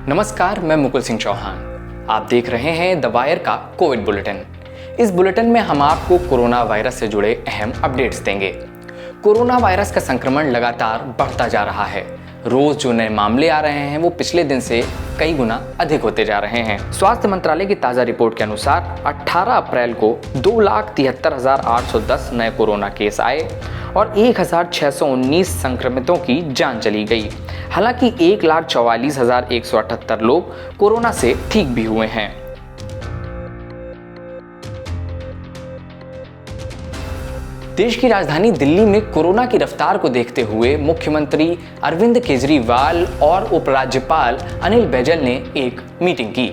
नमस्कार, मैं मुकुल सिंह चौहान। आप देख रहे हैं द वायर का कोविड बुलेटिन। इस बुलेटिन में हम आपको कोरोना वायरस से जुड़े अहम अपडेट्स देंगे। कोरोना वायरस का संक्रमण लगातार बढ़ता जा रहा है। रोज जो नए मामले आ रहे हैं वो पिछले दिन से कई गुना अधिक होते जा रहे हैं। स्वास्थ्य मंत्रालय की ताज़ा रिपोर्ट के अनुसार 18 अप्रैल को 2,73,810 नए कोरोना केस आए और 1,619 संक्रमितों की जान चली गई। हालांकि 1,44,178 लोग कोरोना से ठीक भी हुए हैं। देश की राजधानी दिल्ली में कोरोना की रफ्तार को देखते हुए मुख्यमंत्री अरविंद केजरीवाल और उपराज्यपाल अनिल बैजल ने एक मीटिंग की।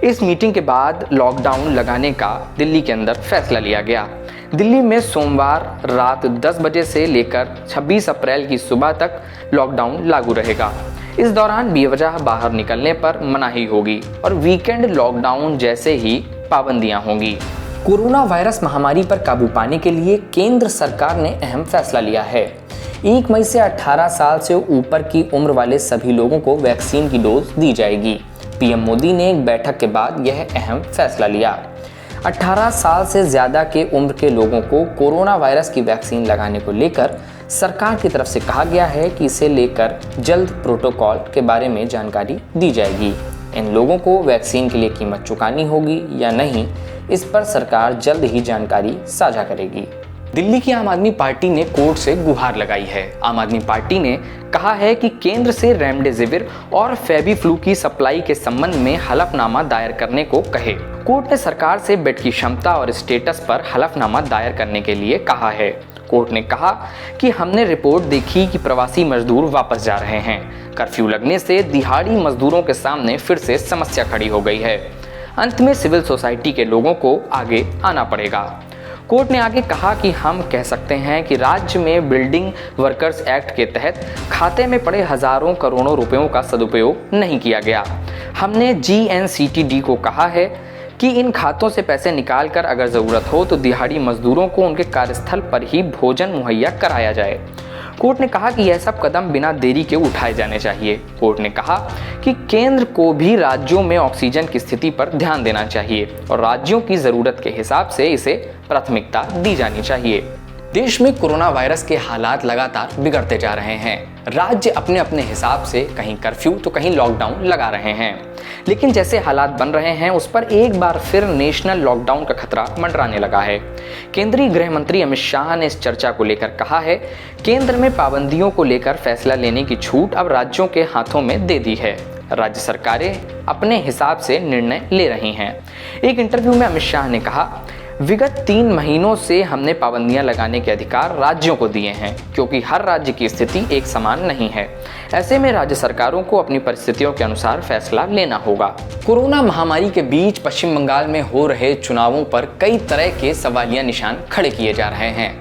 इस मीटिंग के बाद लॉकडाउन लगाने का दिल्ली के अंदर फैसला लिया गया। दिल्ली में सोमवार रात 10 बजे से लेकर 26 अप्रैल की सुबह तक लॉकडाउन लागू रहेगा। इस दौरान बेवजह बाहर निकलने पर मनाही होगी और वीकेंड लॉकडाउन जैसे ही पाबंदियां होंगी। कोरोना वायरस महामारी पर काबू पाने के लिए केंद्र सरकार ने अहम फैसला लिया है। 1 मई से 18 साल से ऊपर की उम्र वाले सभी लोगों को वैक्सीन की डोज दी जाएगी। पीएम मोदी ने एक बैठक के बाद यह अहम फैसला लिया। 18 साल से ज़्यादा के उम्र के लोगों को कोरोना वायरस की वैक्सीन लगाने को लेकर सरकार की तरफ से कहा गया है कि इसे लेकर जल्द प्रोटोकॉल के बारे में जानकारी दी जाएगी। इन लोगों को वैक्सीन के लिए कीमत चुकानी होगी या नहीं, इस पर सरकार जल्द ही जानकारी साझा करेगी। दिल्ली की आम आदमी पार्टी ने कोर्ट से गुहार लगाई है। आम आदमी पार्टी ने कहा है कि केंद्र से रेमडेसिविर और फेविफ्लू की सप्लाई के संबंध में हलफनामा दायर करने को कहे। कोर्ट ने सरकार से बेड की क्षमता और स्टेटस पर हलफनामा दायर करने के लिए कहा है। कोर्ट ने कहा कि हमने रिपोर्ट देखी कि प्रवासी मजदूर वापस जा रहे हैं। कर्फ्यू लगने से दिहाड़ी मजदूरों के सामने फिर से समस्या खड़ी हो गई है। अंत में सिविल सोसाइटी के लोगों को आगे आना पड़ेगा। कोर्ट ने आगे कहा कि हम कह सकते हैं कि राज्य में बिल्डिंग वर्कर्स एक्ट के तहत खाते में पड़े हजारों करोड़ों रुपयों का सदुपयोग नहीं किया गया। हमने GNCTD को कहा है कि इन खातों से पैसे निकालकर अगर ज़रूरत हो तो दिहाड़ी मजदूरों को उनके कार्यस्थल पर ही भोजन मुहैया कराया जाए। कोर्ट ने कहा कि यह सब कदम बिना देरी के उठाए जाने चाहिए। कोर्ट ने कहा कि केंद्र को भी राज्यों में ऑक्सीजन की स्थिति पर ध्यान देना चाहिए और राज्यों की ज़रूरत के हिसाब से इसे प्राथमिकता दी जानी चाहिए। देश में कोरोना वायरस के हालात लगातार बिगड़ते जा रहे हैं। राज्य अपने अपने हिसाब से कहीं कर्फ्यू तो कहीं लॉकडाउन लगा रहे हैं, लेकिन जैसे हालात बन रहे हैं उस पर एक बार फिर नेशनल लॉकडाउन का खतरा मंडराने लगा है। केंद्रीय गृह मंत्री अमित शाह ने इस चर्चा को लेकर कहा है, केंद्र में पाबंदियों को लेकर फैसला लेने की छूट अब राज्यों के हाथों में दे दी है। राज्य सरकारें अपने हिसाब से निर्णय ले रही हैं। एक इंटरव्यू में अमित शाह ने कहा, विगत 3 महीनों से हमने पाबंदियां लगाने के अधिकार राज्यों को दिए हैं, क्योंकि हर राज्य की स्थिति एक समान नहीं है। ऐसे में राज्य सरकारों को अपनी परिस्थितियों के अनुसार फैसला लेना होगा। कोरोना महामारी के बीच पश्चिम बंगाल में हो रहे चुनावों पर कई तरह के सवालिया निशान खड़े किए जा रहे हैं।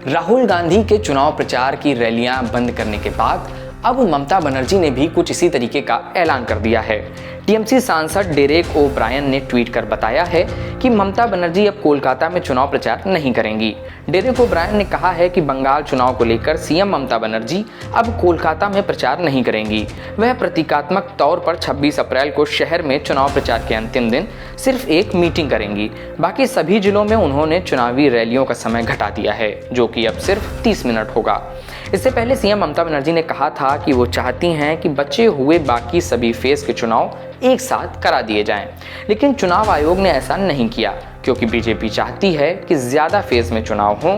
राहुल गांधी के चुनाव प्रचार की रैलियां बंद करने के बाद अब ममता बनर्जी ने भी कुछ इसी तरीके का ऐलान कर दिया है। टीएमसी सांसद डेरेक ओ ब्रायन ने ट्वीट कर बताया है कि ममता बनर्जी अब कोलकाता में चुनाव प्रचार नहीं करेंगी। डेरेक ओ ब्रायन ने कहा है कि बंगाल चुनाव को लेकर सीएम ममता बनर्जी अब कोलकाता में प्रचार नहीं करेंगी। वह प्रतीकात्मक तौर पर 26 अप्रैल को शहर में चुनाव प्रचार के अंतिम दिन सिर्फ एक मीटिंग करेंगी। बाकी सभी जिलों में उन्होंने चुनावी रैलियों का समय घटा दिया है, जो कि अब सिर्फ 30 मिनट होगा। इससे पहले सीएम ममता बनर्जी ने कहा था कि वो चाहती हैं कि बचे हुए बाकी सभी फेज के चुनाव एक साथ करा दिए जाएं, लेकिन चुनाव आयोग ने ऐसा नहीं किया, क्योंकि बीजेपी चाहती है कि ज्यादा फेज में चुनाव हों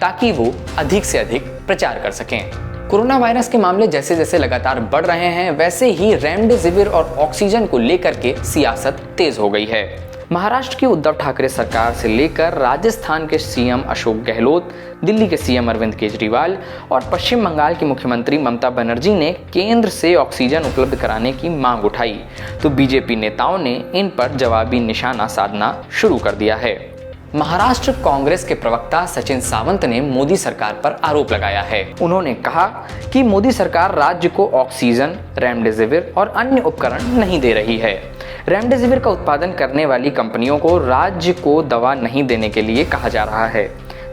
ताकि वो अधिक से अधिक प्रचार कर सकें। कोरोना वायरस के मामले जैसे जैसे लगातार बढ़ रहे हैं, वैसे ही रेमडेसिविर और ऑक्सीजन को लेकर के सियासत तेज हो गई है। महाराष्ट्र की उद्धव ठाकरे सरकार से लेकर राजस्थान के सीएम अशोक गहलोत, दिल्ली के सीएम अरविंद केजरीवाल और पश्चिम बंगाल की मुख्यमंत्री ममता बनर्जी ने केंद्र से ऑक्सीजन उपलब्ध कराने की मांग उठाई, तो बीजेपी नेताओं ने इन पर जवाबी निशाना साधना शुरू कर दिया है। महाराष्ट्र कांग्रेस के प्रवक्ता सचिन सावंत ने मोदी सरकार पर आरोप लगाया है। उन्होंने कहा कि मोदी सरकार राज्य को ऑक्सीजन, रेमडेसिविर और अन्य उपकरण नहीं दे रही है। रेमडेसिविर का उत्पादन करने वाली कंपनियों को राज्य को दवा नहीं देने के लिए कहा जा रहा है।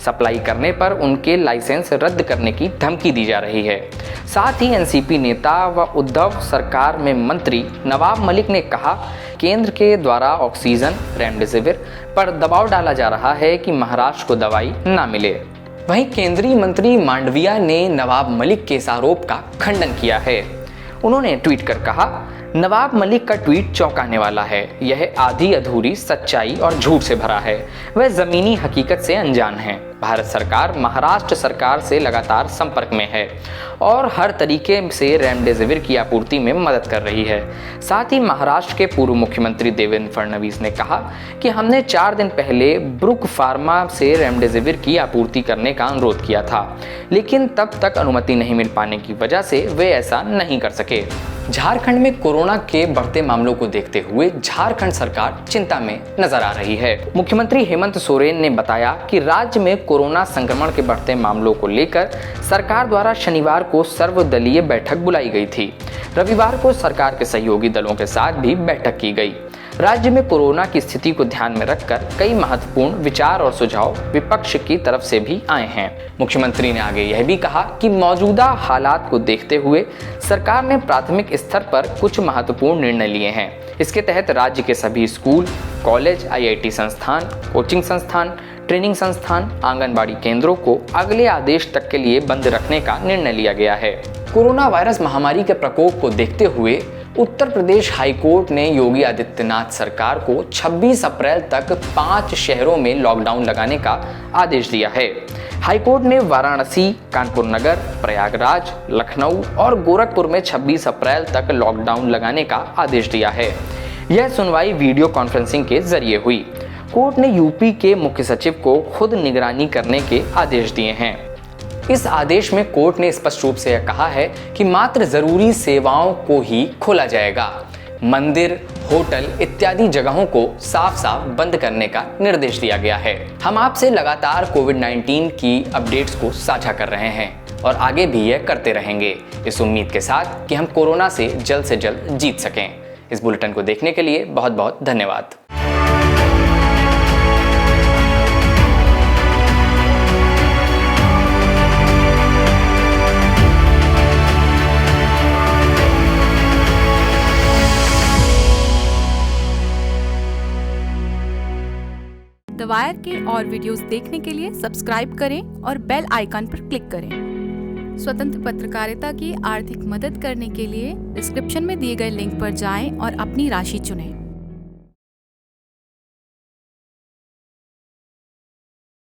सप्लाई करने पर उनके लाइसेंस रद्द करने की धमकी दी जा रही है। साथ ही एनसीपी नेता व उद्धव सरकार में मंत्री नवाब मलिक ने कहा, केंद्र के द्वारा ऑक्सीजन रेमडेसिविर पर दबाव डाला जा रहा है कि महाराष्ट्र को दवाई न मिले। वहीं केंद्रीय मंत्री मांडविया ने नवाब मलिक के इस आरोप का खंडन किया है। उन्होंने ट्वीट कर कहा, नवाब मलिक का ट्वीट चौंकाने वाला है। यह आधी अधूरी सच्चाई और झूठ से भरा है। वह जमीनी हकीकत से अनजान है। भारत सरकार महाराष्ट्र सरकार से लगातार संपर्क में है और हर तरीके से रेमडेसिविर की आपूर्ति में मदद कर रही है। साथ ही महाराष्ट्र के पूर्व मुख्यमंत्री देवेंद्र फडणवीस ने कहा कि हमने 4 दिन पहले ब्रुक फार्मा से रेमडेसिविर की आपूर्ति करने का अनुरोध किया था, लेकिन तब तक अनुमति नहीं मिल पाने की वजह से वे ऐसा नहीं कर सके। झारखंड में कोरोना के बढ़ते मामलों को देखते हुए झारखंड सरकार चिंता में नजर आ रही है। मुख्यमंत्री हेमंत सोरेन ने बताया कि राज्य में कोरोना संक्रमण के बढ़ते मामलों को लेकर सरकार द्वारा शनिवार को सर्वदलीय बैठक बुलाई गई थी। रविवार को सरकार के सहयोगी दलों के साथ भी बैठक की गई। राज्य में कोरोना की स्थिति को ध्यान में रखकर कई महत्वपूर्ण विचार और सुझाव विपक्ष की तरफ से भी आए हैं। मुख्यमंत्री ने आगे यह भी कहा कि मौजूदा हालात को देखते हुए सरकार ने प्राथमिक स्तर पर कुछ महत्वपूर्ण निर्णय लिए हैं। इसके तहत राज्य के सभी स्कूल, कॉलेज, IIT संस्थान, कोचिंग संस्थान, ट्रेनिंग संस्थान, आंगनबाड़ी केंद्रों को अगले आदेश तक के लिए बंद रखने का निर्णय लिया गया है। कोरोना वायरस महामारी के प्रकोप को देखते हुए उत्तर प्रदेश हाईकोर्ट ने योगी आदित्यनाथ सरकार को 26 अप्रैल तक 5 शहरों में लॉकडाउन लगाने का आदेश दिया है। हाईकोर्ट ने वाराणसी, कानपुर नगर, प्रयागराज, लखनऊ और गोरखपुर में 26 अप्रैल तक लॉकडाउन लगाने का आदेश दिया है। यह सुनवाई वीडियो कॉन्फ्रेंसिंग के जरिए हुई। कोर्ट ने यूपी के मुख्य सचिव को खुद निगरानी करने के आदेश दिए हैं। इस आदेश में कोर्ट ने स्पष्ट रूप से यह कहा है कि मात्र जरूरी सेवाओं को ही खोला जाएगा। मंदिर, होटल इत्यादि जगहों को साफ साफ बंद करने का निर्देश दिया गया है। हम आपसे लगातार कोविड-19 की अपडेट्स को साझा कर रहे हैं और आगे भी यह करते रहेंगे, इस उम्मीद के साथ कि हम कोरोना से जल्द जीत सकें। इस बुलेटिन को देखने के लिए बहुत बहुत धन्यवाद। द वायर के और वीडियोस देखने के लिए सब्सक्राइब करें और बेल आइकन पर क्लिक करें। स्वतंत्र पत्रकारिता की आर्थिक मदद करने के लिए डिस्क्रिप्शन में दिए गए लिंक पर जाएं और अपनी राशि चुनें।